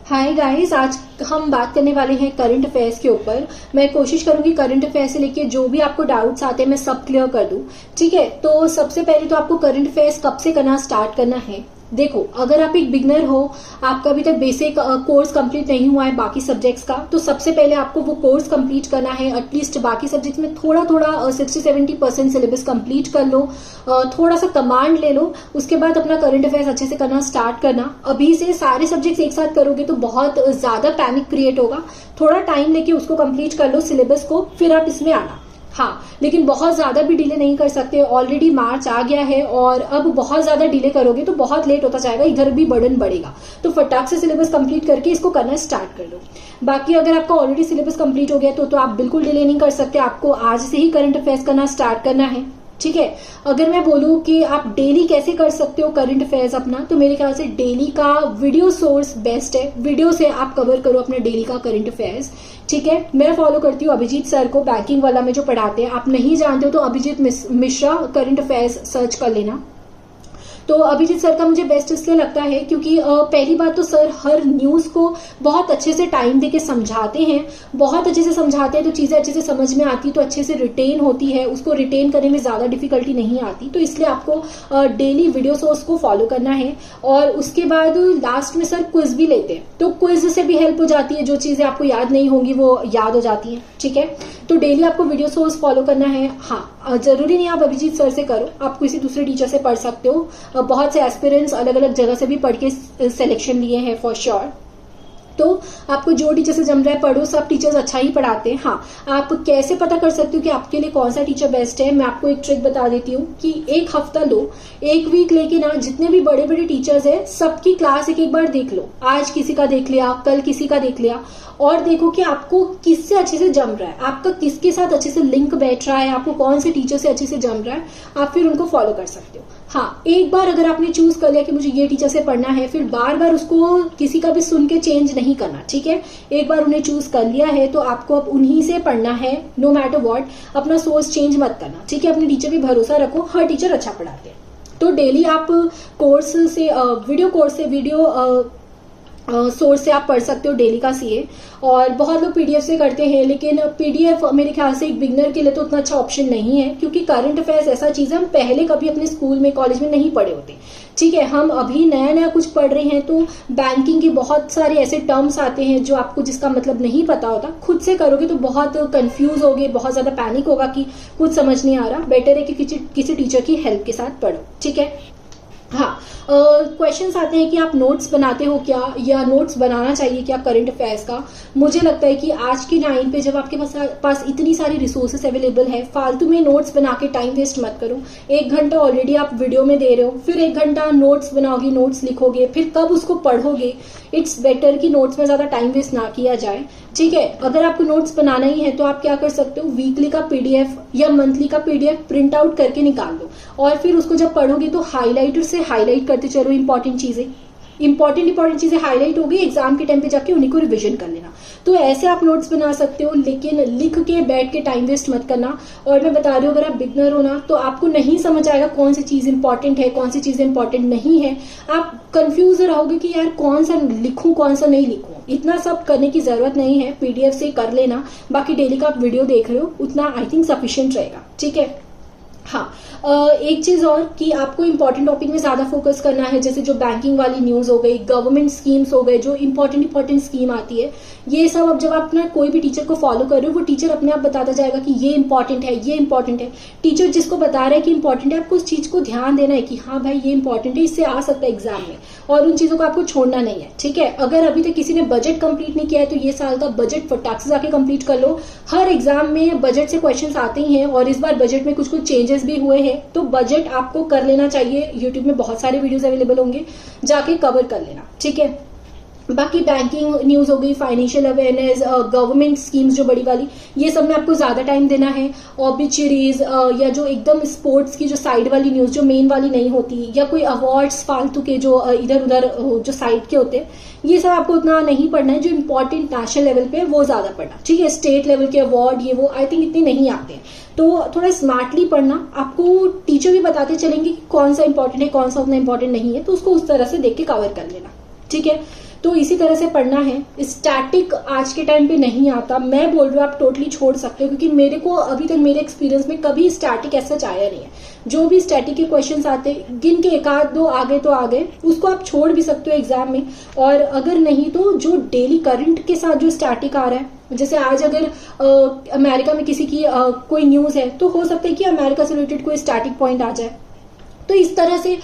Hi guys, आज हम बात करने वाले हैं करंट अफेयर्स के ऊपर। मैं कोशिश करूंगी करंट अफेयर्स से लेके जो भी आपको डाउट्स आते हैं मैं सब क्लियर कर दूं। ठीक है, तो सबसे पहले तो आपको करंट अफेयर्स कब से करना स्टार्ट करना है। देखो, अगर आप एक बिगनर हो, आपका अभी तक बेसिक कोर्स कंप्लीट नहीं हुआ है बाकी सब्जेक्ट्स का, तो सबसे पहले आपको वो कोर्स कंप्लीट करना है। एटलीस्ट बाकी सब्जेक्ट्स में थोड़ा थोड़ा 60-70% सिलेबस कंप्लीट कर लो, थोड़ा सा कमांड ले लो। उसके बाद अपना करंट अफेयर्स अच्छे से करना स्टार्ट करना। अभी से सारे सब्जेक्ट्स एक साथ करोगे तो बहुत ज्यादा पैनिक क्रिएट होगा। थोड़ा टाइम लेके उसको कंप्लीट कर लो सिलेबस को, फिर आप इसमें आना। हाँ, लेकिन बहुत ज्यादा भी डिले नहीं कर सकते। ऑलरेडी मार्च आ गया है और अब बहुत ज्यादा डिले करोगे तो बहुत लेट होता जाएगा, इधर भी बर्डन बढ़ेगा। तो फटाक से सिलेबस कंप्लीट करके इसको करना स्टार्ट कर दो। बाकी अगर आपका ऑलरेडी सिलेबस कंप्लीट हो गया तो आप बिल्कुल डिले नहीं कर सकते, आपको आज से ही करंट अफेयर्स करना स्टार्ट करना है। ठीक है, अगर मैं बोलूं कि आप डेली कैसे कर सकते हो करंट अफेयर्स अपना, तो मेरे ख्याल से डेली का वीडियो सोर्स बेस्ट है। वीडियो से आप कवर करो अपना डेली का करंट अफेयर्स। ठीक है, मैं फॉलो करती हूँ अभिजीत सर को, बैंकिंग वाला में जो पढ़ाते हैं। आप नहीं जानते हो तो Abhijeet Mishra current affairs search कर लेना। तो अभिजीत सर का मुझे बेस्ट इसलिए लगता है क्योंकि पहली बात तो सर हर न्यूज को बहुत अच्छे से टाइम देके समझाते हैं, बहुत अच्छे से समझाते हैं तो चीजें अच्छे से समझ में आती, तो अच्छे से रिटेन होती है, उसको रिटेन करने में ज्यादा डिफिकल्टी नहीं आती। तो इसलिए आपको डेली वीडियो सोर्स को फॉलो करना है। और उसके बाद लास्ट में सर क्विज भी लेते हैं, तो क्विज से भी हेल्प हो जाती है, जो चीजें आपको याद नहीं होंगी वो याद हो जाती है। ठीक है, तो डेली आपको वीडियो सोर्स फॉलो करना है। हाँ, जरूरी नहीं आप अभिजीत सर से करो, आप किसी दूसरे टीचर से पढ़ सकते हो। बहुत से एस्पिरेंट्स अलग अलग जगह से भी पढ़ के सिलेक्शन लिए हैं फॉर श्योर। तो आपको जो टीचर से जम रहा है पढ़ो, सब टीचर्स अच्छा ही पढ़ाते हैं। हाँ, आप कैसे पता कर सकते हो कि आपके लिए कौन सा टीचर बेस्ट है, मैं आपको एक ट्रिक बता देती हूँ कि एक हफ्ता लो, एक वीक लेके ना जितने भी बड़े बड़े टीचर्स हैं सबकी क्लास एक बार देख लो। आज किसी का देख लिया, कल किसी का देख लिया, और देखो कि आपको किससे अच्छे से जम रहा है, आपका किसके साथ अच्छे से लिंक बैठ रहा है, आपको कौन से टीचर से अच्छे से जम रहा है, आप फिर उनको फॉलो कर सकते हो। हाँ, एक बार अगर आपने चूज कर लिया कि मुझे ये टीचर से पढ़ना है, फिर बार बार उसको किसी का भी सुन के चेंज नहीं करना। ठीक है, एक बार उन्हें चूज कर लिया है तो आपको अब उन्हीं से पढ़ना है, नो मैटर व्हाट। अपना सोर्स चेंज मत करना। ठीक है, अपने टीचर पे भरोसा रखो, हर टीचर अच्छा पढ़ाते हैं। तो डेली आप कोर्स से वीडियो कोर्स से वीडियो सोर्स से आप पढ़ सकते हो डेली का सीए। और बहुत लोग पीडीएफ से करते हैं, लेकिन पीडीएफ मेरे ख्याल से एक बिगनर के लिए तो उतना अच्छा ऑप्शन नहीं है, क्योंकि करंट अफेयर्स ऐसा चीज है हम पहले कभी अपने स्कूल में कॉलेज में नहीं पढ़े होते। ठीक है, हम अभी नया नया कुछ पढ़ रहे हैं, तो बैंकिंग के बहुत सारे ऐसे टर्म्स आते हैं जो आपको जिसका मतलब नहीं पता होता। खुद से करोगे तो बहुत कंफ्यूज होगे, बहुत ज्यादा पैनिक होगा कि कुछ समझ नहीं आ रहा। बेटर है कि किसी टीचर की हेल्प के साथ पढ़ो। ठीक है, हाँ, क्वेश्चंस आते हैं कि आप नोट्स बनाते हो क्या, या नोट्स बनाना चाहिए क्या करंट अफेयर्स का। मुझे लगता है कि आज के टाइम पे जब आपके पास इतनी सारी रिसोर्सेस अवेलेबल है, फालतू में नोट्स बना के टाइम वेस्ट मत करो। 1 घंटा ऑलरेडी आप वीडियो में दे रहे हो, फिर 1 घंटा नोट्स बनाओगे, नोट्स लिखोगे, फिर कब उसको पढ़ोगे। इट्स बेटर कि नोट्स में ज्यादा टाइम वेस्ट ना किया जाए। ठीक है, अगर आपको नोट्स बनाना ही है तो आप क्या कर सकते हो, वीकली का पीडीएफ या मंथली का पीडीएफ प्रिंट आउट करके निकाल दो, और फिर उसको जब पढ़ोगे तो हाईलाइटर से हाईलाइट करते चलो इंपॉर्टेंट चीजें हाईलाइट होगी, एग्जाम के टाइम पे जाके उन्हीं को रिवीजन कर लेना। तो ऐसे आप नोट्स बना सकते हो, लेकिन लिख के बैठ के टाइम वेस्ट मत करना। और मैं बता रही हूँ, अगर आप बिगनर हो ना तो आपको नहीं समझ आएगा कौन सी चीज इंपॉर्टेंट है, कौन सी चीज इंपॉर्टेंट नहीं है। आप कंफ्यूज रहोगे कि यार कौन सा लिखूं, कौन सा नहीं लिखूं। इतना सब करने की जरूरत नहीं है, पीडीएफ से कर लेना। बाकी डेली का आप वीडियो देख रहे हो, उतना आई थिंक सफिशिएंट रहेगा। ठीक है, हाँ, एक चीज और कि आपको इंपॉर्टेंट टॉपिक में ज्यादा फोकस करना है, जैसे जो बैंकिंग वाली न्यूज हो गई, गवर्नमेंट स्कीम्स हो गए, जो इंपॉर्टेंट स्कीम आती है, ये सब अब जब आप अपना कोई भी टीचर को फॉलो कर रहे हो, वो टीचर अपने आप बताता जाएगा कि ये इंपॉर्टेंट है, ये इंपॉर्टेंट है। टीचर जिसको बता रहा है कि इंपॉर्टेंट है, आपको उस चीज को ध्यान देना है कि हाँ भाई ये इंपॉर्टेंट है, इससे आ सकता है एग्जाम में, और उन चीजों को आपको छोड़ना नहीं है। ठीक है, अगर अभी तक किसी ने बजट कंप्लीट नहीं किया है तो ये साल का बजट फटाक से जाके कंप्लीट कर लो। हर एग्जाम में बजट से क्वेश्चन आते ही हैं, और इस बार बजट में कुछ चेंजेस भी हुए हैं, तो बजट आपको कर लेना चाहिए। यूट्यूब में बहुत सारे वीडियोस अवेलेबल होंगे, जाके कवर कर लेना। ठीक है, बाकी बैंकिंग न्यूज हो गई, फाइनेंशियल अवेयरनेस, गवर्नमेंट स्कीम्स जो बड़ी वाली, ये सब में आपको ज्यादा टाइम देना है। ऑबिचुरीज या जो एकदम स्पोर्ट्स की जो साइड वाली न्यूज, जो मेन वाली नहीं होती, या कोई अवार्ड्स फालतू के जो इधर उधर जो साइड के होते हैं, ये सब आपको उतना नहीं पढ़ना है। जो इंपॉर्टेंट नेशनल लेवल पे है वो ज्यादा पढ़ना। ठीक है, स्टेट लेवल के अवार्ड ये वो आई थिंक इतने नहीं आते हैं, तो थोड़ा स्मार्टली पढ़ना। आपको टीचर भी बताते चलेंगे कि कौन सा इंपॉर्टेंट है, कौन सा उतना इंपॉर्टेंट नहीं है, तो उसको उस तरह से देख के कवर कर लेना। ठीक है, तो इसी तरह से पढ़ना है। स्टैटिक आज के टाइम पे नहीं आता, मैं बोल रही हूँ आप टोटली छोड़ सकते हो, क्योंकि मेरे को अभी तक मेरे एक्सपीरियंस में कभी स्टैटिक ऐसा आया नहीं है। जो भी स्टैटिक के क्वेश्चंस आते गिन के एक आध दो आगे तो आगे, उसको आप छोड़ भी सकते हो एग्जाम में। और अगर नहीं तो जो डेली करंट के साथ जो स्टैटिक आ रहा है, जैसे आज अगर अमेरिका में किसी की कोई न्यूज है तो हो सकता है कि अमेरिका से रिलेटेड कोई स्टैटिक पॉइंट आ जाए। तो इस तरह से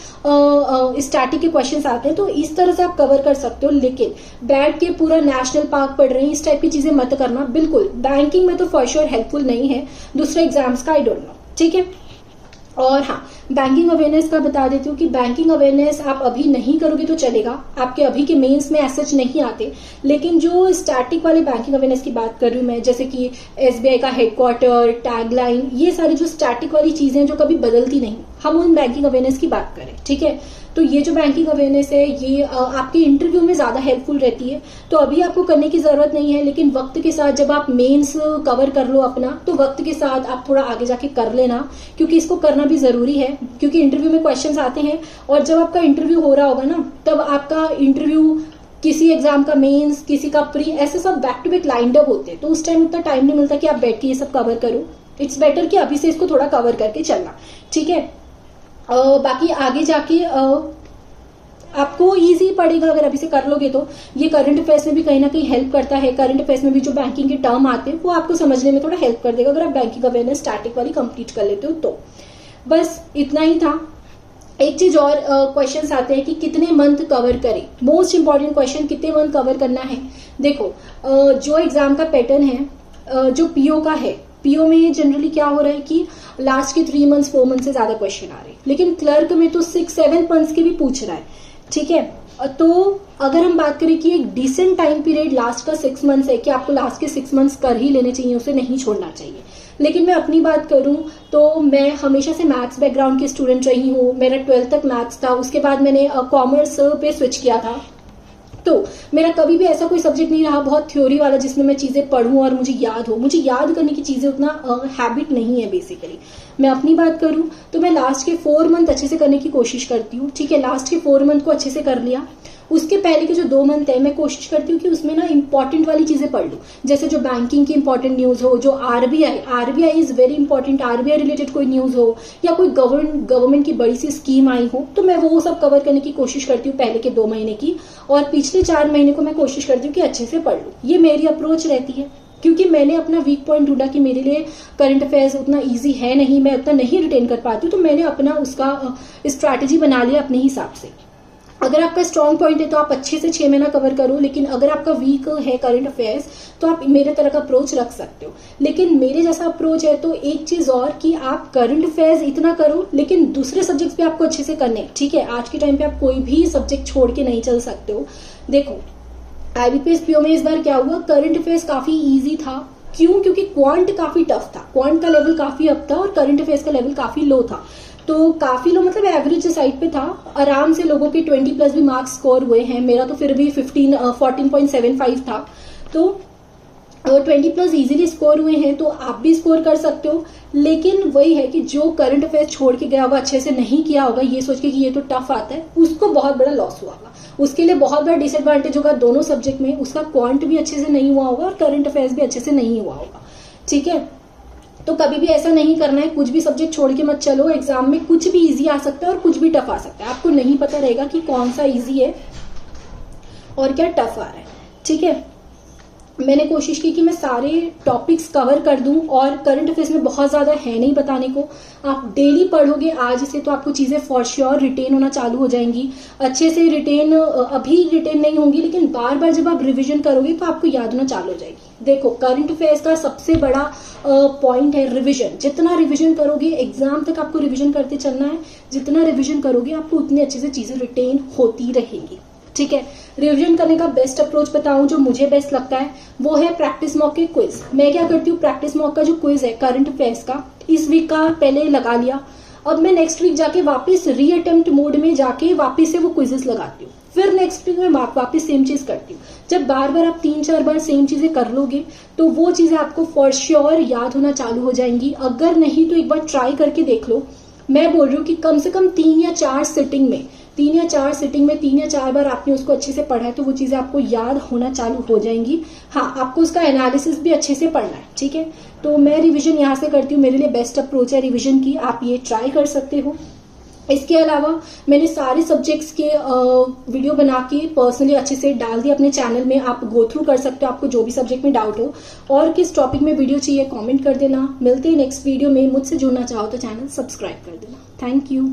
स्टैटिक के क्वेश्चंस आते हैं, तो इस तरह से आप कवर कर सकते हो। लेकिन बैठ के पूरा नेशनल पार्क पढ़ रहे हैं इस टाइप की चीजें मत करना बिल्कुल। बैंकिंग में तो फॉर श्योर हेल्पफुल नहीं है, दूसरे एग्जाम्स का आई डोंट नो, ठीक है। और हाँ, बैंकिंग अवेयरनेस का बता देती हूँ कि बैंकिंग अवेयरनेस आप अभी नहीं करोगे तो चलेगा, आपके अभी के मेंस में ऐसा नहीं आते। लेकिन जो स्टैटिक वाले बैंकिंग अवेयरनेस की बात कर रही हूँ मैं, जैसे कि SBI का हेडक्वार्टर, टैगलाइन, ये सारी जो स्टैटिक वाली चीजें जो कभी बदलती नहीं, हम उन बैंकिंग अवेयरनेस की बात करें, ठीक है। तो ये जो बैंकिंग अवेयरनेस है ये आपके इंटरव्यू में ज्यादा हेल्पफुल रहती है। तो अभी आपको करने की जरूरत नहीं है, लेकिन वक्त के साथ जब आप मेंस कवर कर लो अपना, तो वक्त के साथ आप थोड़ा आगे जाके कर लेना, क्योंकि इसको करना भी जरूरी है। क्योंकि इंटरव्यू में क्वेश्चंस आते हैं, और जब आपका इंटरव्यू हो रहा होगा ना, तब आपका इंटरव्यू किसी एग्जाम का मेंस, किसी का प्री, ऐसे सब back to back lined up होते हैं। तो उस टाइम उतना टाइम नहीं मिलता कि आप बैठ के ये सब कवर करो। इट्स बेटर कि अभी से इसको थोड़ा कवर करके चलना, ठीक है। बाकी आगे जाके आपको इजी पड़ेगा अगर अभी से कर लोगे तो। ये करंट अफेयर्स में भी कहीं ना कहीं हेल्प करता है। करंट अफेयर्स में भी जो बैंकिंग के टर्म आते हैं वो आपको समझने में थोड़ा हेल्प कर देगा अगर आप बैंकिंग अवेयरनेस स्टैटिक वाली कंप्लीट कर लेते हो तो। बस इतना ही था। एक चीज और क्वेश्चंस आते हैं कि कितने मंथ कवर करें। मोस्ट इंपॉर्टेंट क्वेश्चन, कितने मंथ कवर करना है। देखो जो एग्जाम का पैटर्न है, जो पीओ का है, पीओ में जनरली क्या हो रहा है कि लास्ट के 3 मंथ्स 4 मंथ से ज्यादा क्वेश्चन आ रहे हैं, लेकिन क्लर्क में तो 6-7 मंथ्स के भी पूछ रहा है, ठीक है। तो अगर हम बात करें कि एक डिसेंट टाइम पीरियड लास्ट का 6 मंथ्स है कि आपको लास्ट के 6 मंथ्स कर ही लेने चाहिए, उसे नहीं छोड़ना चाहिए। लेकिन मैं अपनी बात करूं तो मैं हमेशा से मैथ्स बैकग्राउंड की स्टूडेंट रही हूं। मेरा 12th तक मैथ्स था, उसके बाद मैंने कॉमर्स पे स्विच किया था। तो मेरा कभी भी ऐसा कोई सब्जेक्ट नहीं रहा बहुत थ्योरी वाला जिसमें मैं चीजें पढ़ूं और मुझे याद हो। मुझे याद करने की चीजें उतना हैबिट नहीं है बेसिकली। मैं अपनी बात करूं तो मैं लास्ट के 4 मंथ अच्छे से करने की कोशिश करती हूँ, ठीक है। लास्ट के 4 मंथ को अच्छे से कर लिया। उसके पहले के जो 2 मंथ है मैं कोशिश करती हूँ कि उसमें ना इंपॉर्टेंट वाली चीजें पढ़ लूँ, जैसे जो बैंकिंग की इंपॉर्टेंट न्यूज हो, जो RBI is very important, RBI related कोई न्यूज हो, या कोई गवर्नमेंट की बड़ी सी स्कीम आई हो, तो मैं वो सब कवर करने की कोशिश करती हूँ पहले के 2 महीने की। और पिछले 4 महीने को मैं कोशिश करती हूँ कि अच्छे से पढ़ लूँ। ये मेरी अप्रोच रहती है, क्योंकि मैंने अपना वीक पॉइंट ढूंढा कि मेरे लिए करंट अफेयर्स उतना इजी है नहीं, मैं उतना नहीं रिटेन कर पाती हूँ, तो मैंने अपना उसका स्ट्रैटेजी बना लिया अपने हिसाब से। अगर आपका स्ट्रॉन्ग पॉइंट है तो आप अच्छे से 6 महीना कवर करो, लेकिन अगर आपका वीक है करंट अफेयर्स तो आप मेरे तरह का अप्रोच रख सकते हो। लेकिन मेरे जैसा अप्रोच है तो एक चीज और कि आप करंट अफेयर्स इतना करो, लेकिन दूसरे सब्जेक्ट्स भी आपको अच्छे से करने, ठीक है। आज के टाइम पे आप कोई भी सब्जेक्ट छोड़ के नहीं चल सकते हो। देखो IBPS पीओ में इस बार क्या हुआ, करंट अफेयर्स काफी ईजी था। क्यों? क्योंकि क्वांट काफी टफ था, क्वांट का लेवल काफी अप था और करंट अफेयर्स का लेवल काफी लो था। तो काफी लो मतलब एवरेज साइड पे था। आराम से लोगों के 20+ भी मार्क्स स्कोर हुए हैं, मेरा तो फिर भी 14.75 था। तो 20+ इजीली स्कोर हुए हैं, तो आप भी स्कोर कर सकते हो। लेकिन वही है कि जो करंट अफेयर्स छोड़ के गया होगा, अच्छे से नहीं किया होगा, ये सोच के कि ये तो टफ आता है, उसको बहुत बड़ा लॉस हुआ होगा। उसके लिए बहुत बड़ा डिसएडवांटेज होगा दोनों सब्जेक्ट में, उसका क्वांट भी अच्छे से नहीं हुआ होगा और करंट अफेयर्स भी अच्छे से नहीं हुआ होगा, ठीक है। तो कभी भी ऐसा नहीं करना है, कुछ भी सब्जेक्ट छोड़ के मत चलो। एग्जाम में कुछ भी इजी आ सकता है और कुछ भी टफ आ सकता है, आपको नहीं पता रहेगा कि कौन सा इजी है और क्या टफ आ रहा है, ठीक है। मैंने कोशिश की कि मैं सारे टॉपिक्स कवर कर दूं, और करंट अफेयर्स में बहुत ज्यादा है नहीं बताने को। आप डेली पढ़ोगे आज से तो आपको चीजें फॉर श्योर रिटेन होना चालू हो जाएंगी। अच्छे से रिटेन अभी रिटेन नहीं होंगी, लेकिन बार बार जब आप रिवीजन करोगे तो आपको याद होना चालू हो जाएगी। देखो करंट अफेयर्स का सबसे बड़ा पॉइंट है रिविजन। जितना रिविजन करोगे, एग्जाम तक आपको रिविजन करते चलना है, जितना रिविजन करोगे आपको उतनी अच्छे से चीजें रिटेन होती रहेंगी, ठीक है। रिवीजन करने का बेस्ट अप्रोच बताऊं जो मुझे बेस्ट लगता है, वो है प्रैक्टिस मॉक के क्विज। मैं क्या करती हूँ, प्रैक्टिस मॉक का जो क्विज है करंट अफेयर्स का, इस वीक का पहले लगा लिया। अब मैं नेक्स्ट वीक जाके वापस री अटेम्प्ट मोड में जाके वापस से वो क्विजेस लगाती हूँ। फिर नेक्स्ट वीक में वापस सेम चीज करती हूँ। जब बार बार आप 3-4 बार सेम चीजें कर लोगे तो वो चीजें आपको फॉर श्योर याद होना चालू हो जाएंगी। अगर नहीं तो एक बार ट्राई करके देख लो। मैं बोल रही हूँ कि कम से कम 3 या 4 सिटिंग में 3 या 4 सिटिंग में 3 या 4 बार आपने उसको अच्छे से पढ़ा है तो वो चीजें आपको याद होना चालू हो जाएंगी। हाँ, आपको उसका एनालिसिस भी अच्छे से पढ़ना है, ठीक है। तो मैं रिविजन यहाँ से करती हूँ, मेरे लिए बेस्ट अप्रोच है रिविजन की, आप ये ट्राई कर सकते हो। इसके अलावा मैंने सारे सब्जेक्ट्स के वीडियो बना के पर्सनली अच्छे से डाल दिए अपने चैनल में, आप गो थ्रू कर सकते हो आपको जो भी सब्जेक्ट में डाउट हो। और किस टॉपिक में वीडियो चाहिए कमेंट कर देना। मिलते हैं नेक्स्ट वीडियो में। मुझसे जुड़ना चाहो तो चैनल सब्सक्राइब कर देना। Thank you.